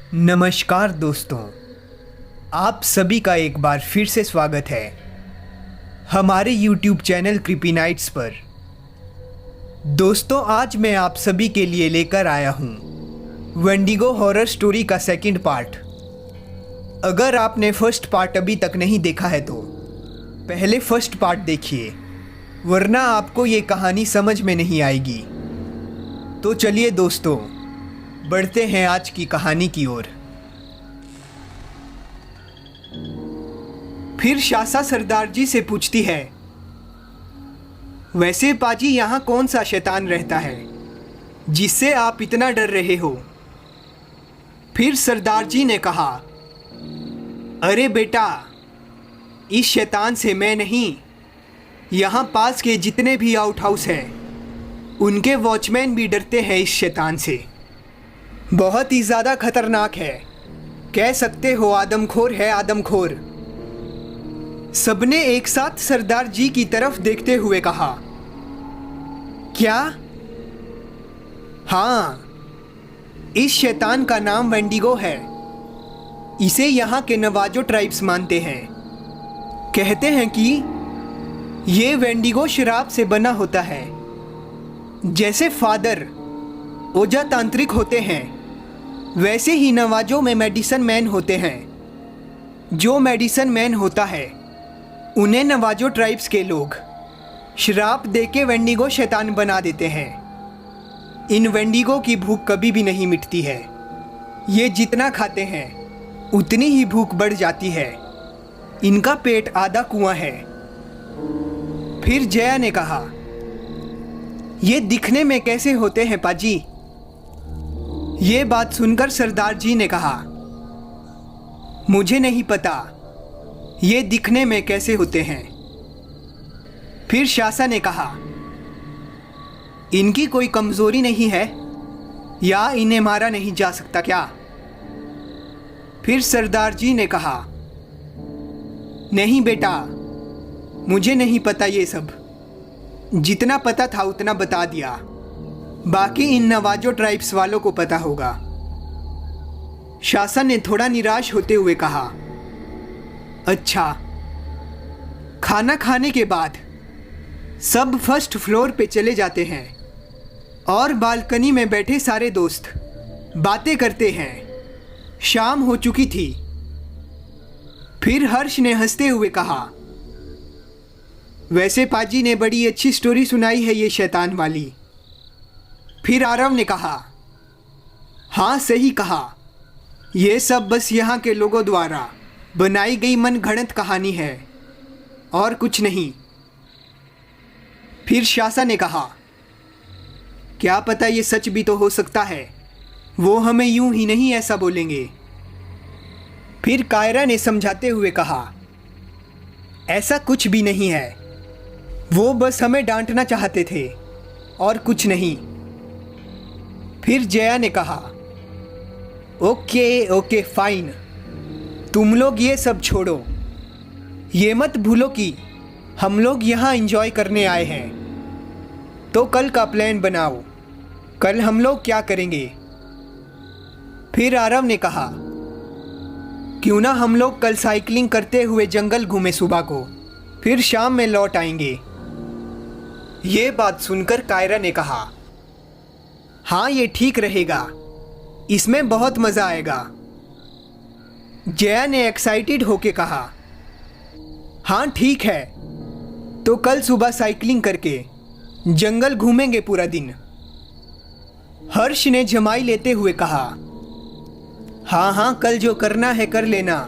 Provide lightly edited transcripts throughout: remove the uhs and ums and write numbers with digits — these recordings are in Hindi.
नमस्कार दोस्तों, आप सभी का एक बार फिर से स्वागत है हमारे YouTube चैनल क्रीपी नाइट्स पर। दोस्तों, आज मैं आप सभी के लिए लेकर आया हूँ वेंडिगो हॉरर स्टोरी का सेकंड पार्ट। अगर आपने फर्स्ट पार्ट अभी तक नहीं देखा है तो पहले फर्स्ट पार्ट देखिए, वरना आपको ये कहानी समझ में नहीं आएगी। तो चलिए दोस्तों, बढ़ते हैं आज की कहानी की ओर। फिर शासा सरदार जी से पूछती है, वैसे पाजी यहाँ कौन सा शैतान रहता है जिससे आप इतना डर रहे हो? फिर सरदार जी ने कहा, अरे बेटा, इस शैतान से मैं नहीं, यहाँ पास के जितने भी आउट हाउस हैं उनके वॉचमैन भी डरते हैं इस शैतान से। बहुत ही ज़्यादा खतरनाक है, कह सकते हो आदमखोर है, आदमखोर। सबने एक साथ सरदार जी की तरफ देखते हुए कहा, क्या? हाँ, इस शैतान का नाम वेंडिगो है। इसे यहाँ के नवाजो ट्राइब्स मानते हैं। कहते हैं कि ये वेंडिगो शराब से बना होता है। जैसे फादर ओझा तांत्रिक होते हैं, वैसे ही नवाजों में मेडिसन मैन होते हैं। जो मेडिसन मैन होता है उन्हें नवाजो ट्राइब्स के लोग शराब देके वेंडिगो शैतान बना देते हैं। इन वेंडिगो की भूख कभी भी नहीं मिटती है। ये जितना खाते हैं उतनी ही भूख बढ़ जाती है। इनका पेट आधा कुआं है। फिर जया ने कहा, ये दिखने में कैसे होते हैं पाजी? ये बात सुनकर सरदार जी ने कहा, मुझे नहीं पता ये दिखने में कैसे होते हैं। फिर शासा ने कहा, इनकी कोई कमजोरी नहीं है या इन्हें मारा नहीं जा सकता क्या? फिर सरदार जी ने कहा, नहीं बेटा, मुझे नहीं पता ये सब। जितना पता था उतना बता दिया, बाकी इन नवाजो ट्राइब्स वालों को पता होगा। शासन ने थोड़ा निराश होते हुए कहा, अच्छा। खाना खाने के बाद सब फर्स्ट फ्लोर पे चले जाते हैं और बालकनी में बैठे सारे दोस्त बातें करते हैं। शाम हो चुकी थी। फिर हर्ष ने हंसते हुए कहा, वैसे पाजी ने बड़ी अच्छी स्टोरी सुनाई है ये शैतान वाली। फिर आरव ने कहा, हाँ सही कहा, ये सब बस यहाँ के लोगों द्वारा बनाई गई मनगढ़ंत कहानी है और कुछ नहीं। फिर शासा ने कहा, क्या पता ये सच भी तो हो सकता है, वो हमें यूं ही नहीं ऐसा बोलेंगे। फिर कायरा ने समझाते हुए कहा, ऐसा कुछ भी नहीं है, वो बस हमें डांटना चाहते थे और कुछ नहीं। फिर जया ने कहा, ओके ओके फाइन, तुम लोग ये सब छोड़ो। ये मत भूलो कि हम लोग यहाँ एंजॉय करने आए हैं। तो कल का प्लान बनाओ, कल हम लोग क्या करेंगे? फिर आरव ने कहा, क्यों ना हम लोग कल साइकिलिंग करते हुए जंगल घूमे सुबह को, फिर शाम में लौट आएंगे। ये बात सुनकर कायरा ने कहा, हाँ ये ठीक रहेगा, इसमें बहुत मज़ा आएगा। जया ने एक्साइटेड होके कहा, हाँ ठीक है, तो कल सुबह साइकिलिंग करके जंगल घूमेंगे पूरा दिन। हर्ष ने जमाई लेते हुए कहा, हाँ हाँ कल जो करना है कर लेना,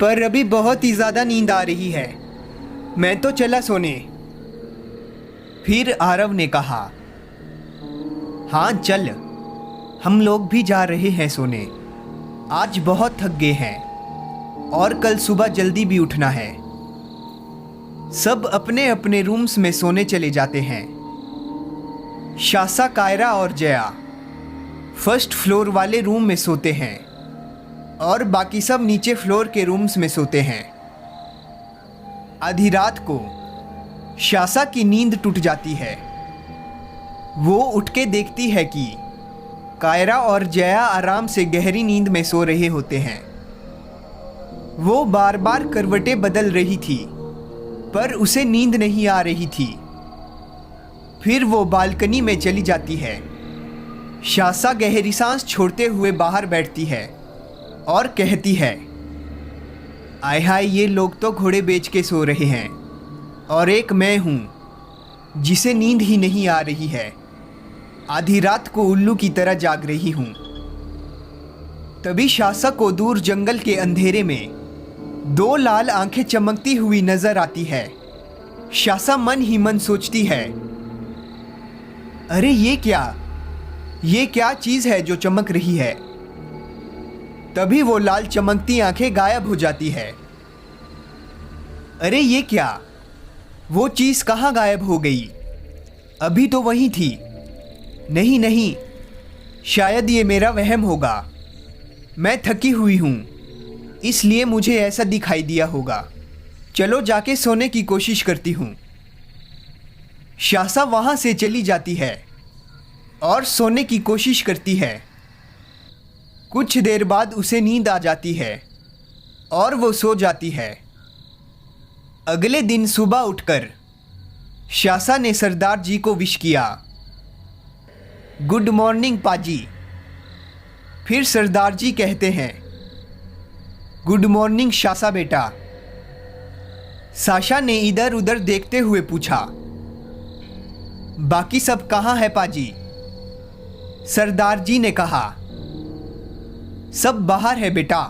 पर अभी बहुत ही ज़्यादा नींद आ रही है, मैं तो चला सोने। फिर आरव ने कहा, हाँ चल, हम लोग भी जा रहे हैं सोने, आज बहुत थक गए हैं और कल सुबह जल्दी भी उठना है। सब अपने अपने रूम्स में सोने चले जाते हैं। शासा, कायरा और जया फर्स्ट फ्लोर वाले रूम में सोते हैं और बाकी सब नीचे फ्लोर के रूम्स में सोते हैं। आधी रात को शासा की नींद टूट जाती है। वो उठ के देखती है कि कायरा और जया आराम से गहरी नींद में सो रहे होते हैं। वो बार बार करवटें बदल रही थी, पर उसे नींद नहीं आ रही थी। फिर वो बालकनी में चली जाती है। शासा गहरी सांस छोड़ते हुए बाहर बैठती है और कहती है, आय हाय, ये लोग तो घोड़े बेच के सो रहे हैं और एक मैं हूँ जिसे नींद ही नहीं आ रही है। आधी रात को उल्लू की तरह जाग रही हूँ। तभी शासा को दूर जंगल के अंधेरे में 2 लाल आंखें चमकती हुई नजर आती है। शासा मन ही मन सोचती है, अरे ये क्या चीज है जो चमक रही है। तभी वो लाल चमकती आंखें गायब हो जाती है। अरे ये क्या, वो चीज कहाँ गायब हो गई? अभी तो वही थी। नहीं, शायद ये मेरा वहम होगा। मैं थकी हुई हूँ, इसलिए मुझे ऐसा दिखाई दिया होगा। चलो जाके सोने की कोशिश करती हूँ। शासा वहाँ से चली जाती है और सोने की कोशिश करती है। कुछ देर बाद उसे नींद आ जाती है और वो सो जाती है। अगले दिन सुबह उठकर शासा ने सरदार जी को विश किया, गुड मॉर्निंग पाजी। फिर सरदार जी कहते हैं, गुड मॉर्निंग शासा बेटा। साशा ने इधर उधर देखते हुए पूछा, बाकी सब कहाँ है पाजी? सरदार जी ने कहा, सब बाहर है बेटा।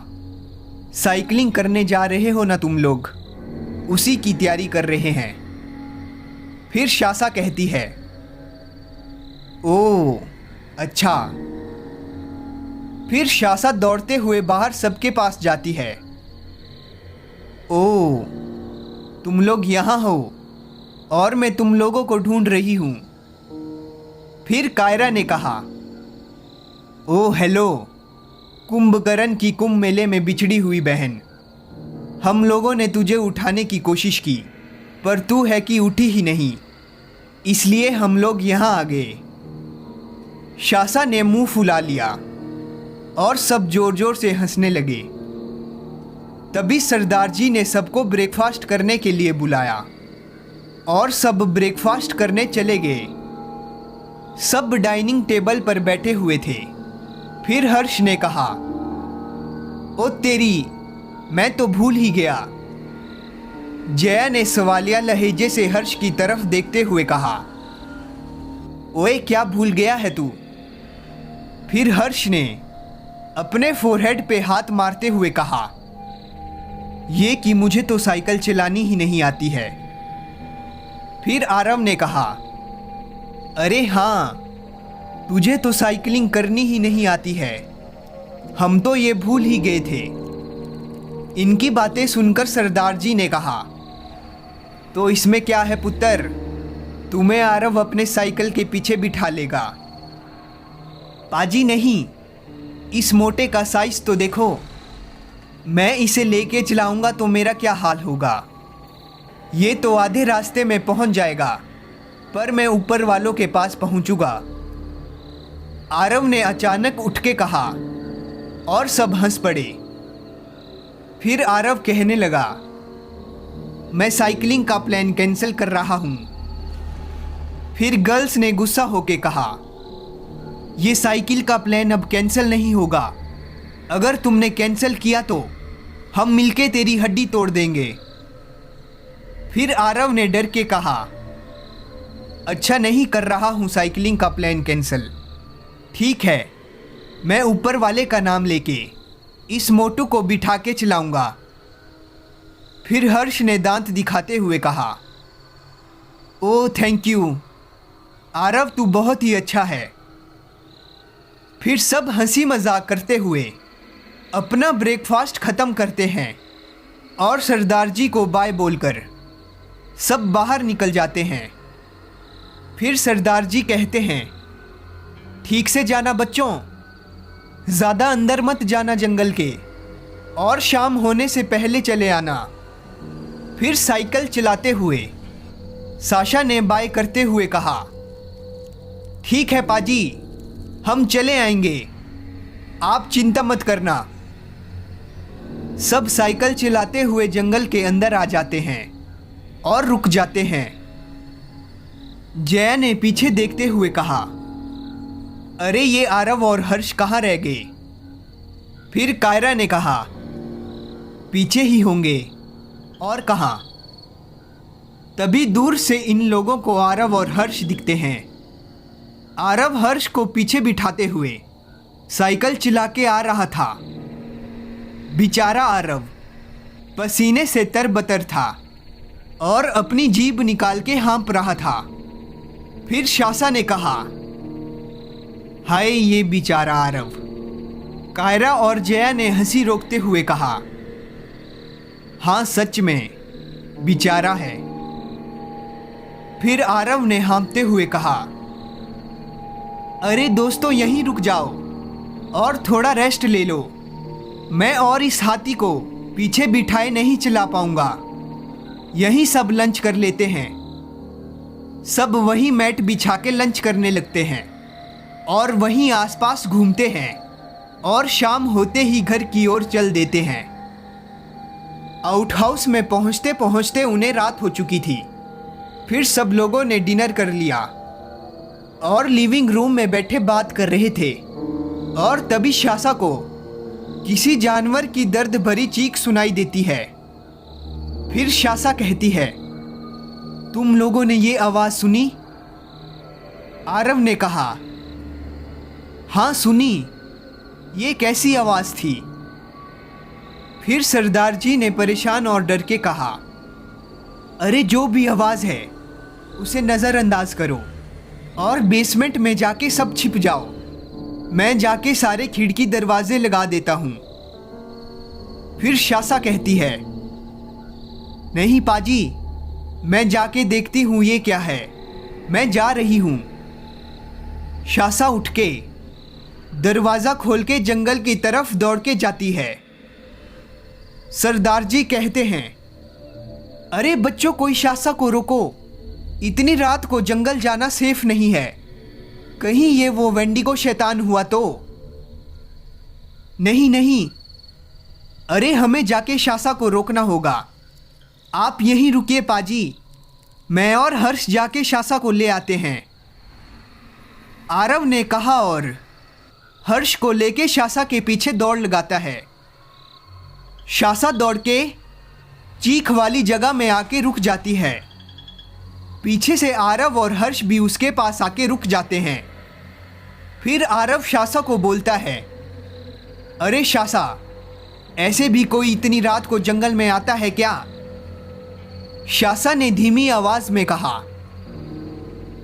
साइकिलिंग करने जा रहे हो ना तुम लोग, उसी की तैयारी कर रहे हैं। फिर शासा कहती है, ओह अच्छा। फिर शासा दौड़ते हुए बाहर सबके पास जाती है। ओह, तुम लोग यहाँ हो और मैं तुम लोगों को ढूंढ रही हूँ। फिर कायरा ने कहा, ओह हेलो, कुंभकर्ण की कुंभ मेले में बिछड़ी हुई बहन। हम लोगों ने तुझे उठाने की कोशिश की, पर तू है कि उठी ही नहीं, इसलिए हम लोग यहाँ आ गए। शासा ने मुंह फुला लिया और सब जोर जोर से हंसने लगे। तभी सरदार जी ने सबको ब्रेकफास्ट करने के लिए बुलाया और सब ब्रेकफास्ट करने चले गए। सब डाइनिंग टेबल पर बैठे हुए थे। फिर हर्ष ने कहा, ओ तेरी, मैं तो भूल ही गया। जया ने सवालिया लहजे से हर्ष की तरफ देखते हुए कहा, ओए क्या भूल गया है तू? फिर हर्ष ने अपने फोरहेड पे हाथ मारते हुए कहा, ये कि मुझे तो साइकिल चलानी ही नहीं आती है। फिर आरव ने कहा, अरे हाँ, तुझे तो साइकिलिंग करनी ही नहीं आती है, हम तो ये भूल ही गए थे। इनकी बातें सुनकर सरदार जी ने कहा, तो इसमें क्या है पुत्र, तुम्हें आरव अपने साइकिल के पीछे बिठा लेगा। पाजी नहीं, इस मोटे का साइज तो देखो, मैं इसे लेके चलाऊंगा तो मेरा क्या हाल होगा। ये तो आधे रास्ते में पहुंच जाएगा, पर मैं ऊपर वालों के पास पहुंचूंगा। आरव ने अचानक उठ के कहा और सब हंस पड़े। फिर आरव कहने लगा, मैं साइकिलिंग का प्लान कैंसिल कर रहा हूं। फिर गर्ल्स ने गुस्सा होके कहा, ये साइकिल का प्लान अब कैंसिल नहीं होगा। अगर तुमने कैंसिल किया तो हम मिलके तेरी हड्डी तोड़ देंगे। फिर आरव ने डर के कहा, अच्छा नहीं कर रहा हूं साइकिलिंग का प्लान कैंसिल। ठीक है, मैं ऊपर वाले का नाम लेके इस मोटू को बिठा के चलाऊंगा। फिर हर्ष ने दांत दिखाते हुए कहा, ओह थैंक यू आरव, तू बहुत ही अच्छा है। फिर सब हंसी मजाक करते हुए अपना ब्रेकफास्ट ख़त्म करते हैं और सरदार जी को बाय बोलकर सब बाहर निकल जाते हैं। फिर सरदार जी कहते हैं, ठीक से जाना बच्चों, ज़्यादा अंदर मत जाना जंगल के, और शाम होने से पहले चले आना। फिर साइकिल चलाते हुए साशा ने बाय करते हुए कहा, ठीक है पाजी, हम चले आएंगे, आप चिंता मत करना। सब साइकिल चलाते हुए जंगल के अंदर आ जाते हैं और रुक जाते हैं। जया ने पीछे देखते हुए कहा, अरे ये आरव और हर्ष कहाँ रह गए? फिर कायरा ने कहा, पीछे ही होंगे, और कहाँ? तभी दूर से इन लोगों को आरव और हर्ष दिखते हैं। आरव हर्ष को पीछे बिठाते हुए साइकिल चला के आ रहा था। बेचारा आरव पसीने से तरबतर था और अपनी जीभ निकाल के हाँफ रहा था। फिर शासा ने कहा, हाय ये बेचारा आरव। कायरा और जया ने हंसी रोकते हुए कहा, हाँ सच में बेचारा है। फिर आरव ने हाँफते हुए कहा, अरे दोस्तों यहीं रुक जाओ और थोड़ा रेस्ट ले लो। मैं और इस हाथी को पीछे बिठाए नहीं चला पाऊंगा। यहीं सब लंच कर लेते हैं। सब वहीं मैट बिछा के लंच करने लगते हैं और वहीं आसपास घूमते हैं और शाम होते ही घर की ओर चल देते हैं। आउट हाउस में पहुंचते पहुंचते उन्हें रात हो चुकी थी। फिर सब लोगों ने डिनर कर लिया और लिविंग रूम में बैठे बात कर रहे थे और तभी शासा को किसी जानवर की दर्द भरी चीख सुनाई देती है। फिर शासा कहती है, तुम लोगों ने ये आवाज सुनी? आरव ने कहा, हाँ सुनी। ये कैसी आवाज थी? फिर सरदार जी ने परेशान और डर के कहा, अरे जो भी आवाज है उसे नजरअंदाज करो और बेसमेंट में जाके सब छिप जाओ। मैं जाके सारे खिड़की दरवाजे लगा देता हूं। फिर शासा कहती है, नहीं पाजी, मैं जाके देखती हूं ये क्या है। मैं जा रही हूं। शासा उठ के दरवाजा खोल के जंगल की तरफ दौड़ के जाती है। सरदार जी कहते हैं, अरे बच्चों कोई शासा को रोको। इतनी रात को जंगल जाना सेफ नहीं है। कहीं ये वो वेंडिगो शैतान हुआ तो? नहीं नहीं, अरे हमें जाके शासा को रोकना होगा। आप यहीं रुकिए पाजी, मैं और हर्ष जाके शासा को ले आते हैं। आरव ने कहा और हर्ष को लेके शासा के पीछे दौड़ लगाता है। शासा दौड़ के चीख वाली जगह में आके रुक जाती है। पीछे से आरव और हर्ष भी उसके पास आके रुक जाते हैं। फिर आरव शासा को बोलता है, अरे शासा, ऐसे भी कोई इतनी रात को जंगल में आता है क्या? शासा ने धीमी आवाज में कहा,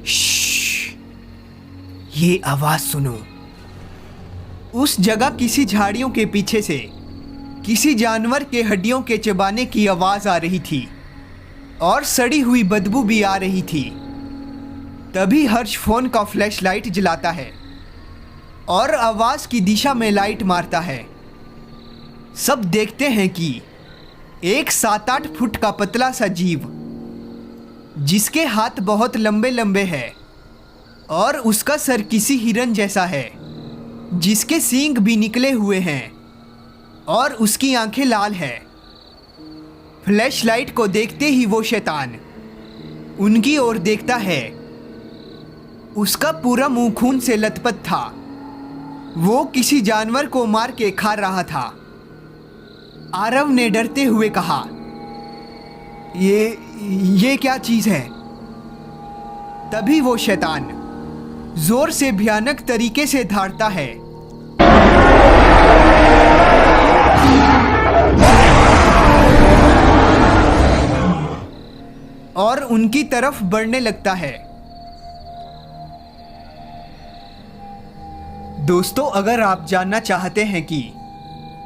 श्श्श, ये आवाज सुनो। उस जगह किसी झाड़ियों के पीछे से किसी जानवर के हड्डियों के चबाने की आवाज आ रही थी और सड़ी हुई बदबू भी आ रही थी। तभी हर्ष फोन का फ्लैश लाइट जलाता है और आवाज की दिशा में लाइट मारता है। सब देखते हैं कि एक 7-8 फुट का पतला सा जीव, जिसके हाथ बहुत लंबे लंबे हैं और उसका सर किसी हिरन जैसा है, जिसके सींग भी निकले हुए हैं और उसकी आंखें लाल है। फ्लैश लाइट को देखते ही वो शैतान उनकी ओर देखता है। उसका पूरा मुंह खून से लथपथ था। वो किसी जानवर को मार के खा रहा था। आरव ने डरते हुए कहा, ये क्या चीज है? तभी वो शैतान जोर से भयानक तरीके से धाड़ता है और उनकी तरफ बढ़ने लगता है। दोस्तों, अगर आप जानना चाहते हैं कि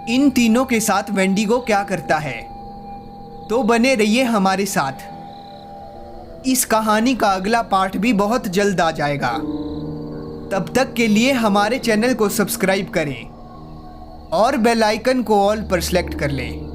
इन तीनों के साथ वेंडिगो क्या करता है, तो बने रहिए हमारे साथ। इस कहानी का अगला पार्ट भी बहुत जल्द आ जाएगा। तब तक के लिए हमारे चैनल को सब्सक्राइब करें और बेल आइकन को ऑल पर सेलेक्ट कर लें।